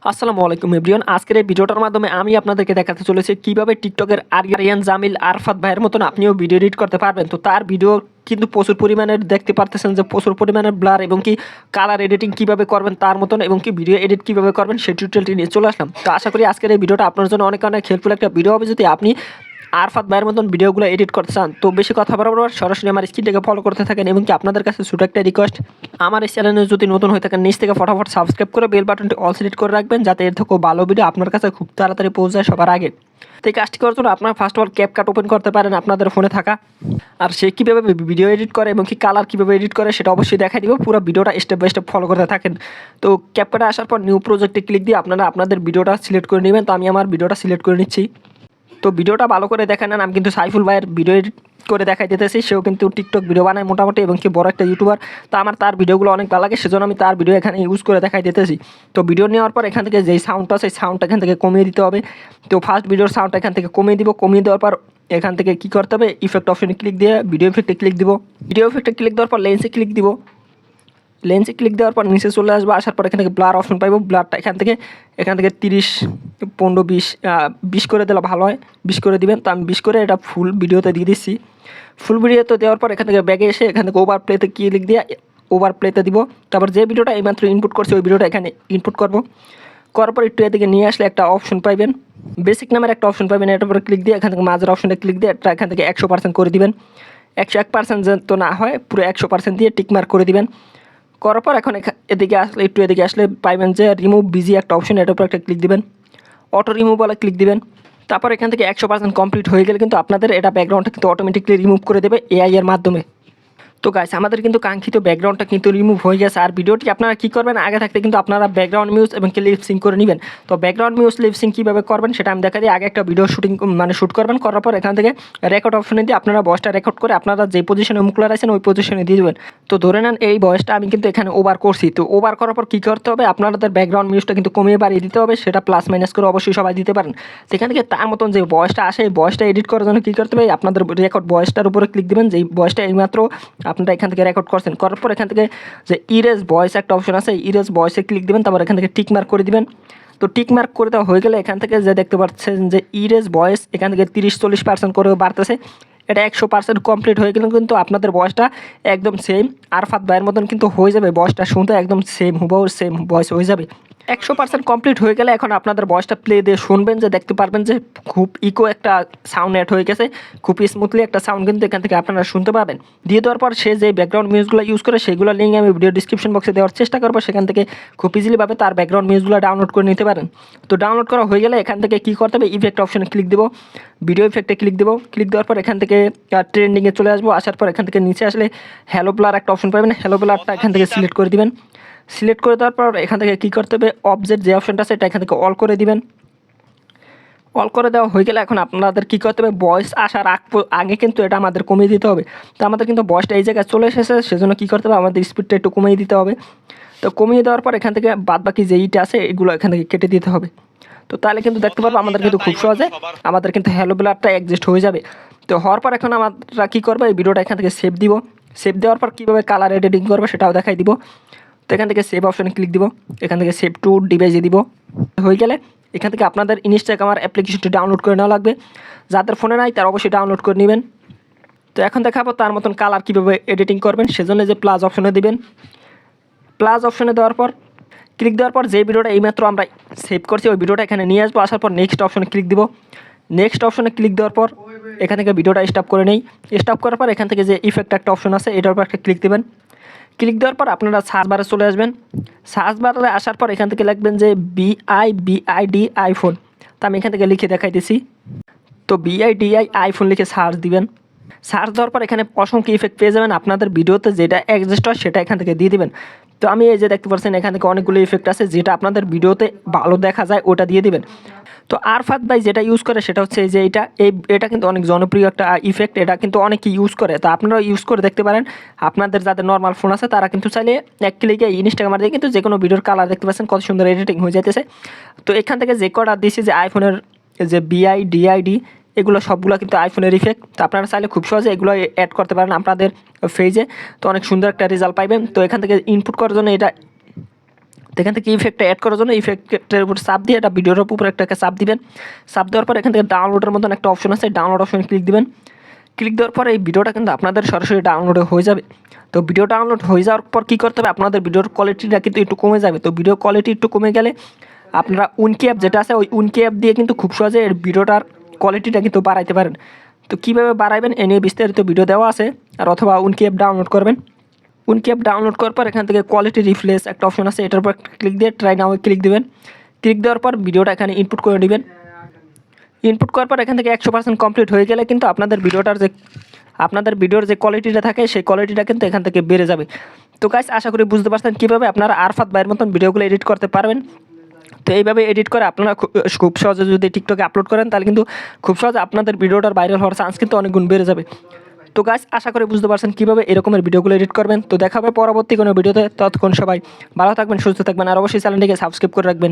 আসসালামু আলাইকুম এভরিওয়ান। আজকের এই ভিডিওটার মাধ্যমে আমি আপনাদেরকে দেখাতে চলেছি কিভাবে টিকটকের আরিয়ান জামিল আরফাত ভাইয়ের মতন আপনিও ভিডিও এডিট করতে পারবেন। তো তার ভিডিও কিন্তু প্রচুর পরিমাণে দেখতে পারতেছেন যে প্রচুর পরিমাণে ব্লার এবং কি কালার এডিটিং কিভাবে করবেন তার মতন এবং কি ভিডিও এডিট কিভাবে করবেন সেই টিউটোরিয়ালটি নিয়ে চলে আসলাম। তো আশা করি আজকের এই ভিডিওটা আপনার জন্য অনেক অনেক হেল্পফুল একটা ভিডিও হবে যদি আপনি আরফাত ভাইয়ের মতন ভিডিওগুলো এডিট করতে চান। তো বেশি কথা বরাবর সরাসরি আমার স্ক্রিনটাকে ফলো করতে থাকেন এবং কি আপনাদের কাছে ছোটো একটা রিকোয়েস্ট, আমার এই চ্যানেলে যদি নতুন হয়ে থাকেন নিচ থেকে ফটাফট সাবস্ক্রাইব করে বেল বাটনটি অল সিলেক্ট করে রাখবেন যাতে এর থেকেও ভালো ভিডিও আপনার কাছে খুব তাড়াতাড়ি পৌঁছে যায় সবার আগে। তো এই কাজটি করার জন্য আপনার first of all CapCut open করতে পারেন আপনাদের ফোনে থাকা, আর সে কীভাবে ভিডিও এডিট করে এবং কি কালার কীভাবে এডিট করে সেটা অবশ্যই দেখাই দিব। পুরো ভিডিওটা স্টেপ বাই স্টেপ ফলো করতে থাকেন। তো ক্যাপকাটে আসার পর নিউ প্রজেক্টে ক্লিক দিয়ে আপনারা আপনাদের ভিডিওটা সিলেক্ট করে নেবেন। তো আমি আমার ভিডিওটা সিলেক্ট করে নিচ্ছি। তো ভিডিওটা ভালো করে দেখেন না, আমি কিন্তু সাইফুল ভাইয়ের ভিডিও এডিট করে দেখাই দিতেছি। সেও কিন্তু টিকটক ভিডিও বানায় মোটামুটি এবং কি বড় একটা ইউটিউবার। তো আমার তার ভিডিওগুলো অনেক ভালো লাগে, সেজন্য আমি তার ভিডিও এখানে ইউজ করে দেখাই দিতেছি। তো ভিডিও নেওয়ার পর এখান থেকে যেই সাউন্ডটা সেই সাউন্ডটা এখান থেকে কমিয়ে দিতে হবে। তো ফার্স্ট ভিডিওর সাউন্ডটা এখান থেকে কমিয়ে দিব। কমিয়ে দেওয়ার পর এখান থেকে কী করতে হবে, ইফেক্ট অপশনে ক্লিক দিয়ে ভিডিও ইফেক্টে ক্লিক দিব। ভিডিও ইফেক্টে ক্লিক দেওয়ার পর লেন্সে ক্লিক দিব। লেন্সে ক্লিক দেওয়ার পর নিচে চলে আসবো। আসার পর এখান থেকে ব্লার অপশন পাইব। ব্লারটা এখান থেকে 30, 15, 20 করে দিলে ভালো হয়। 20 করে দিবেন। তো আমি 20 করে এটা ফুল ভিডিওতে দিয়ে দিচ্ছি। ফুল ভিডিওতে দেওয়ার পর এখান থেকে ব্যাগে এসে এখান থেকে ওভার প্লেতে ক্লিক দিয়ে ওভার প্লেতে দিব। তারপর যে ভিডিওটা এইমাত্র ইনপুট করছে ওই ভিডিওটা এখানে ইনপুট করব। করার পর একটু এদিকে নিয়ে আসলে একটা অপশন পাইবেন, বেসিক নামের একটা অপশন পাইবেন। এটার উপরে ক্লিক দিয়ে এখান থেকে মাঝের অপশনে ক্লিক দিয়ে এটা এখান থেকে 100% করে দিবেন। 101% তো না হয় পুরো 100% দিয়ে টিকমার্ক করে দিবেন। করার পর এখন এদিকে আসলে পাইবেন যে রিমুভ বিজি একটা অপশন, এটার উপর একটা ক্লিক দিবেন। অটো রিমুভ বলে ক্লিক দিবেন। তারপর এখান থেকে 100% কমপ্লিট হয়ে গেলে কিন্তু আপনাদের এটা ব্যাকগ্রাউন্ডটা কিন্তু অটোমেটিকলি রিমুভ করে দেবে এআই এর মাধ্যমে। তো গাইস আমাদের কিন্তু কাঙ্ক্ষিত ব্যাকগ্রাউন্ডটা কিন্তু রিমুভ হয়ে গেছে। আর ভিডিওটি আপনারা কী করবেন, আগে থাকতে কিন্তু আপনারা ব্যাকগ্রাউন্ড মিউজ এবং লিপসিং করে নেবেন। তো ব্যাকগ্রাউন্ড মিউজ লিপসিং কীভাবে করবেন সেটা আমি দেখা দিই। আগে একটা ভিডিও শ্যুট করবেন। করার পর এখান থেকে রেকর্ড অপশনে দিয়ে আপনারা ভয়েসটা রেকর্ড করে আপনারা যে পজিশনে মুখ লাগাইছেন ওই পজিশনে দিয়ে দেবেন। তো ধরে নেন এই ভয়েসটা আমি কিন্তু এখানে ওভার করছি। তো ওভার করার পর কী করতে হবে, আপনাদের ব্যাকগ্রাউন্ড মিউজটা কিন্তু কমিয়ে বাড়িয়ে দিতে হবে। সেটা প্লাস মাইনাস করে অবশ্যই সবাই দিতে পারেন। সেখান থেকে তার মতন যে ভয়েসটা আসে এই ভয়েসটা এডিট করার জন্য কী করতে হবে, আপনাদের রেকর্ড ভয়েসটার উপরে ক্লিক দেবেন। যেই ভয়েসটা এইমাত্র আপনারা এখান থেকে রেকর্ড করছেন। করার পর এখান থেকে যে ইরেজ ভয়েস একটা অপশন আছে, ইরেজ ভয়েসে ক্লিক দিবেন। তারপর এখান থেকে টিক মার্ক করে দিবেন। তো টিক মার্ক করে দেওয়া হয়ে গেলে এখান থেকে যে দেখতে পাচ্ছেন যে ইরেজ ভয়েস এখান থেকে 30-40% করে বাড়তেছে। এটা 100% কমপ্লিট হয়ে গেলে কিন্তু আপনাদের ভয়েসটা একদম সেম আরফাত ভাইয়ের মতন কিন্তু হয়ে যাবে। ভয়েসটা শুনতে একদম সেম হুবহু সেম ভয়েস হয়ে যাবে। 100% কমপ্লিট হয়ে গেলে এখন আপনাদের ভয়েসটা প্লে দিয়ে শুনবেন, যে দেখতে পারবেন যে খুব ইকো একটা সাউন্ড অ্যাড হয়ে গেছে। খুব স্মুথলি একটা সাউন্ড কিন্তু এখান থেকে আপনারা শুনতে পাবেন। দিয়ে দেওয়ার পর সে যে ব্যাকগ্রাউন্ড মিউজগুলো ইউজ করে সেগুলো লিঙ্ক আমি ভিডিও ডিসক্রিপশন বক্সে দেওয়ার চেষ্টা করবো। সেখান থেকে খুব ইজিলিভাবে তার ব্যাকগ্রাউন্ড মিউজগুলো ডাউনলোড করে নিতে পারেন। তো ডাউনলোড করা হয়ে গেলে এখান থেকে কী করতে হবে, ইফেক্ট অপশনে ক্লিক দেবো। ভিডিও ইফেক্টে ক্লিক দেবো। ক্লিক দেওয়ার পর এখান থেকে ট্রেন্ডিংয়ে চলে আসবো। আসার পর এখান থেকে নিচে আসলে হ্যালো ব্লার একটা অপশন পাবেন। হ্যালো ব্লারটা এখান থেকে সিলেক্ট করে দিবেন। সিলেক্ট করে দেওয়ার পর এখান থেকে কী করতে হবে, অবজেক্ট যে অপশনটা আছে এটা এখান থেকে অল করে দিবেন। অল করে দেওয়া হয়ে গেলে এখন আপনাদের কী করতে হবে, ভয়েস আসার আগে কিন্তু এটা আমাদের কমিয়ে দিতে হবে। তো আমাদের কিন্তু ভয়েসটা এই জায়গায় চলে এসেছে, সেজন্য কী করতে হবে, আমাদের স্পিডটা একটু কমিয়ে দিতে হবে। তো কমিয়ে দেওয়ার পর এখান থেকে বাদ বাকি যে ইটা আছে এগুলো এখান থেকে কেটে দিতে হবে। তো তাহলে কিন্তু দেখতে পারবো আমাদের কিন্তু খুব সহজে আমাদের কিন্তু হ্যালো ব্লারটা অ্যাডজাস্ট হয়ে যাবে। তো হওয়ার পর এখন আমরা কী করবো, এই ভিডিওটা এখান থেকে সেভ দিব। সেভ দেওয়ার পর কীভাবে কালার এডিটিং করবে সেটাও দেখাই দিব। তো এখান থেকে সেভ অপশনে ক্লিক দিব। এখান থেকে সেভ টু ডিভাইসে দিব। হয়ে গেলে এখান থেকে আপনাদের ইনস্টাগ্রাম অ্যাপ্লিকেশনটি ডাউনলোড করে নেওয়া লাগবে। যাদের ফোনে নাই তারা অবশ্যই ডাউনলোড করে নেবেন। তো এখন দেখাবো তার মতন কালার কীভাবে এডিটিং করবেন। সেজন্য যে প্লাস অপশনে দিবেন। প্লাস অপশনে দেওয়ার পর ক্লিক দেওয়ার পর যে ভিডিওটা এইমাত্র আমরা সেভ করছি ওই ভিডিওটা এখানে নিয়ে আসবো। আসার পর নেক্সট অপশনে ক্লিক দিব। নেক্সট অপশনে ক্লিক দেওয়ার পর এখান থেকে ভিডিওটা স্টপ করে নেই। স্টপ করার পর এখান থেকে যে ইফেক্ট একটা অপশন আছে এটার উপর একটা ক্লিক দেবেন। ক্লিক দেওয়ার পর আপনারা সার্চ বারে চলে আসবেন। সার্চ বারে আসার পর এখান থেকে লিখবেন যে BIBID আইফোন। তো আমি এখান থেকে লিখে দেখাইতেছি। তো BIDI আইফোন লিখে সার্চ দিবেন। সার্চ দেওয়ার পর এখানে অসংখ্য ইফেক্ট পেয়ে যাবেন। আপনাদের ভিডিওতে যেটা অ্যাডজাস্ট হয় সেটা এখান থেকে দিয়ে দেবেন। তো আমি এই যে দেখতে পাচ্ছেন এখান থেকে অনেকগুলো ইফেক্ট আছে, যেটা আপনাদের ভিডিওতে ভালো দেখা যায় ওটা দিয়ে দেবেন। তো আরফাত ভাই যেটা ইউজ করে সেটা হচ্ছে এই যে এটা কিন্তু অনেক জনপ্রিয় একটা ইফেক্ট। এটা কিন্তু অনেকেই ইউজ করে। তো আপনারা ইউজ করে দেখতে পারেন। আপনাদের যাদের নর্মাল ফোন আছে তারা কিন্তু চাইলে এক ক্লিকে ইনস্টাগ্রামে দিয়ে কিন্তু যে কোনো ভিডিওর কালার দেখতে পাচ্ছেন কত সুন্দর এডিটিং হয়ে যাইতেছে। তো এখান থেকে যে কটা দিয়েছি যে আইফোনের যে BIDID এগুলো সবগুলো কিন্তু আইফোনের ইফেক্ট। তো আপনারা চাইলে খুব সহজে এগুলো অ্যাড করতে পারেন আপনাদের পেজে। তো অনেক সুন্দর একটা রেজাল্ট পাইবেন। তো এখান থেকে ইনপুট করার জন্য এটা তো এখান থেকে ইফেক্টটা অ্যাড করার জন্য ইফেক্টের উপর চাপ দিয়ে এটা ভিডিওর উপর একটা চাপ দিবেন। চাপ দেওয়ার পর এখান থেকে ডাউনলোডের মতন একটা অপশন আছে, ডাউনলোড অপশনে ক্লিক দিবেন। ক্লিক দেওয়ার পর এই ভিডিওটা কিন্তু আপনাদের সরাসরি ডাউনলোড হয়ে যাবে। তো ভিডিও ডাউনলোড হয়ে যাওয়ার পর কী করতে হবে, আপনাদের ভিডিওর কোয়ালিটিটা কিন্তু একটু কমে যাবে। তো ভিডিও কোয়ালিটি একটু কমে গেলে আপনারা 𝐸𝐴𝐽𝐻 অ্যাপ যেটা আছে ওই 𝐸𝐴𝐽𝐻 অ্যাপ দিয়ে কিন্তু খুব সহজে এর ভিডিওটার কোয়ালিটিটা কিন্তু বাড়াইতে পারেন। তো কীভাবে বাড়াইবেন এ নিয়ে বিস্তারিত ভিডিও দেওয়া আছে, আর অথবা 𝐸𝐴𝐽𝐻 অ্যাপ ডাউনলোড করবেন। 𝐸𝐴𝐽𝐻 অ্যাপ ডাউনলোড করার পর এখান থেকে কোয়ালিটি রিফ্রেশ একটা অপশন আছে, এটার উপর ক্লিক দিয়ে ট্রাই নাও ক্লিক দিবেন। ক্লিক দেওয়ার পর ভিডিওটা এখানে ইনপুট করে নেবেন। ইনপুট করার পর এখান থেকে 100% কমপ্লিট হয়ে গেলে কিন্তু আপনাদের ভিডিওর যে কোয়ালিটিটা থাকে সেই কোয়ালিটিটা কিন্তু এখান থেকে বেড়ে যাবে। তো গাইস আশা করি বুঝতে পারছেন কীভাবে আপনারা আরফাত ভাইয়ের মতন ভিডিওগুলো এডিট করতে পারবেন। তো এইভাবে এডিট করে আপনারা খুব সহজে যদি টিকটকে আপলোড করেন তাহলে কিন্তু খুব সহজে আপনাদের ভিডিওটার ভাইরাল হওয়ার চান্স কিন্তু অনেক গুণ বেড়ে যাবে। তো গাইস আশা করি বুঝতে পারছেন কীভাবে এরকমের ভিডিওগুলো এডিট করবেন। তো দেখা হবে পরবর্তী কোনো ভিডিওতে, ততক্ষণ সবাই ভালো থাকবেন, সুস্থ থাকবেন, আর অবশ্যই চ্যানেলটিকে সাবস্ক্রাইব করে রাখবেন।